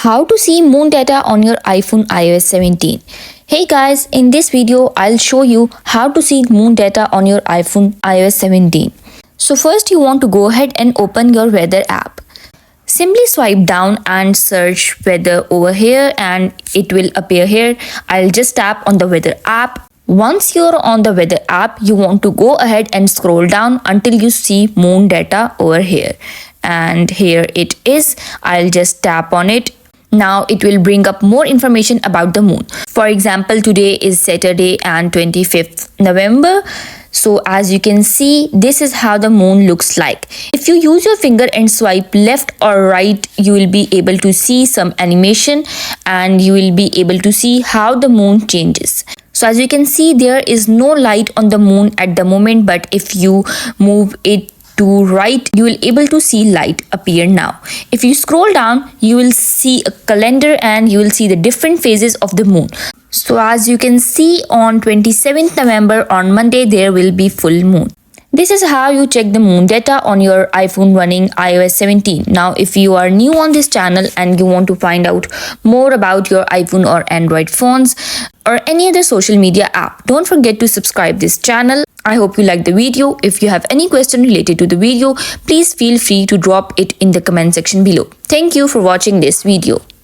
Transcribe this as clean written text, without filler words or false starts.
How to see moon data on your iPhone iOS 17. Hey guys, in this video I'll show you how to see moon data on your iPhone iOS 17. So first you want to go ahead and open your weather app. Simply swipe down and search weather over here and it will appear here. I'll just tap on the weather app. Once you're on the weather app, you want to go ahead and scroll down until you see moon data over here. And here it is. I'll just tap on it. Now it will bring up more information about the moon. For example, today is Saturday and 25th November. So as you can see, this is how the moon looks like. If you use your finger and swipe left or right, you will be able to see some animation and you will be able to see how the moon changes. So as you can see, there is no light on the moon at the moment, but if you move it to right, you will able to see light appear now. If you scroll down, you will see a calendar and you will see the different phases of the moon. So as you can see, on 27th November on Monday, there will be full moon. This is how you check the moon data on your iPhone running iOS 17. Now, if you are new on this channel and you want to find out more about your iPhone or Android phones or any other social media app, don't forget to subscribe this channel. I hope you liked the video. If you have any question related to the video, please feel free to drop it in the comment section below. Thank you for watching this video.